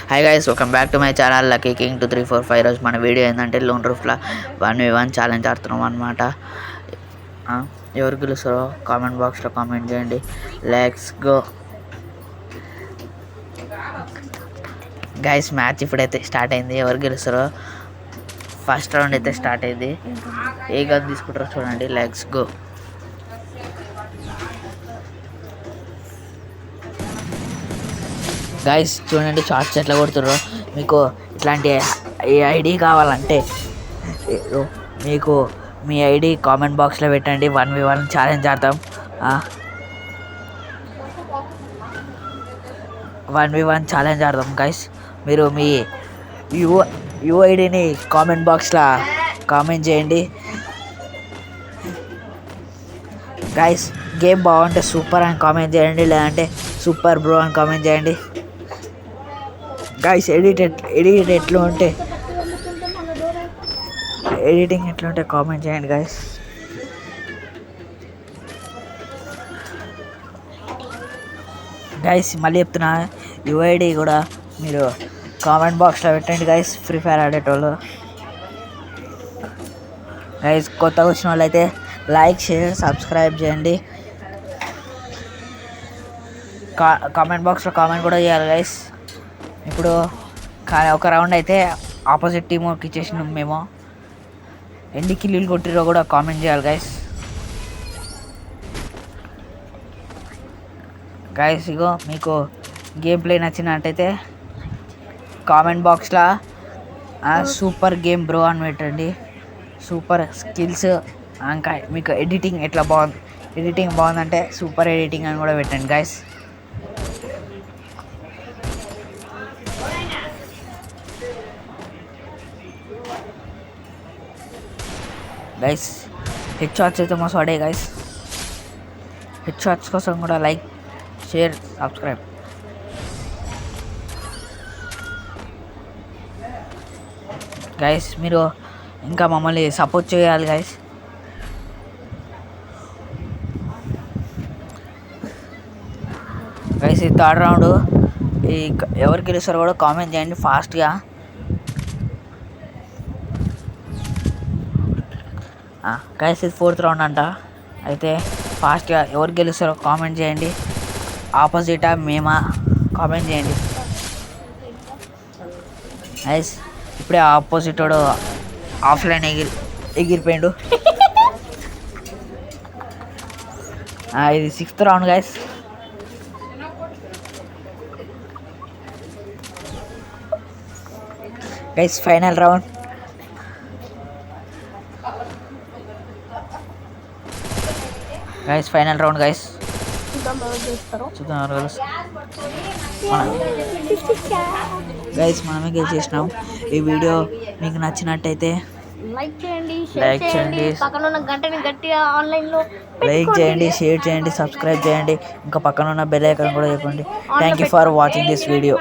Hi guys, welcome back to my channel lucky king 2345. రోజు మన video ఏంటంటే loan రూఫ్లో 1v1 challenge ఆడుతున్నాం అనమాట. ఎవరు గెలుస్తారో కామెంట్ బాక్స్లో కామెంట్ చేయండి. Let's go guys. మ్యాచ్ ఇప్పుడైతే స్టార్ట్ అయింది. ఎవరు గెలుస్తారో ఫస్ట్ రౌండ్ అయితే స్టార్ట్ అయింది. ఏ గన్ తీసుకుంటారో చూడండి. Let's go. గైస్ చూడండి షార్ట్స్ ఎట్లా కొడుతుర్రో. మీకు ఇట్లాంటి ఐడి కావాలంటే మీకు మీ ఐడి కామెంట్ బాక్స్లో పెట్టండి. 1v1 ఛాలెంజ్ ఆడతాం. 1v1 ఛాలెంజ్ ఆడదాం గైస్. మీరు మీ యూఐడిని కామెంట్ బాక్స్లో కామెంట్ చేయండి గైస్. గేమ్ బాగుంటే సూపర్ అని కామెంట్ చేయండి, లేదంటే సూపర్ బ్రో అని కామెంట్ చేయండి గైస్. ఎడిటింగ్ ఎట్లా ఉంటే కామెంట్ చేయండి గైస్. గైస్ మళ్ళీ చెప్తున్నా, యూఐడి కూడా మీరు కామెంట్ బాక్స్లో పెట్టండి గైస్. ఫ్రీ ఫైర్ ఆడేటోళ్ళు గైస్. కొత్తగా వచ్చిన వాళ్ళు అయితే లైక్, షేర్, సబ్స్క్రైబ్ చేయండి. కామెంట్ బాక్స్లో కామెంట్ కూడా చేయాలి గైస్. ఇప్పుడు ఒక రౌండ్ అయితే ఆపోజిట్ టీమ్కి ఇచ్చేసినాం మేము. ఎన్ని కిల్లులు కొట్టిరో కూడా కామెంట్ చేయాలి గైస్. ఇగో మీకు గేమ్ ప్లే నచ్చినట్టయితే కామెంట్ బాక్స్లో సూపర్ గేమ్ బ్రో అని పెట్టండి. సూపర్ స్కిల్స్, ఇంకా మీకు ఎడిటింగ్ బాగుందంటే సూపర్ ఎడిటింగ్ అని కూడా పెట్టండి గైస్. గైస్ హెడ్ షాట్స్ అయితే మస్తు పడే గైస్. హెడ్ షాట్స్ కోసం కూడా లైక్, షేర్, సబ్స్క్రైబ్. గైస్ మీరు ఇంకా మమ్మల్ని సపోర్ట్ చేయాలి గైస్. గైస్ ఈ థర్డ్ రౌండ్ ఎవరు గెలుస్తారో కూడా కామెంట్ చేయండి ఫాస్ట్గా. గైస్ ఇది ఫోర్త్ రౌండ్ అంట. అయితే ఫాస్ట్గా ఎవరు గెలుస్తారో కామెంట్ చేయండి. ఆపోజిటా మేమా కామెంట్ చేయండి గైస్. ఇప్పుడే ఆపోజిట్ వాడు ఆఫ్లైన్ ఎగిరిపోయిండు. ఇది sixth round guys. Guys final round. Guys final round guys. Guys మనమే గెలిచేసినాం. ఈ వీడియో మీకు నచ్చినట్టయితే లైక్ చేయండి, షేర్ చేయండి, సబ్స్క్రైబ్ చేయండి. ఇంకా పక్కన ఉన్న బెల్ ఐకాన్ కూడా చెప్పండి. Thank you for watching this video.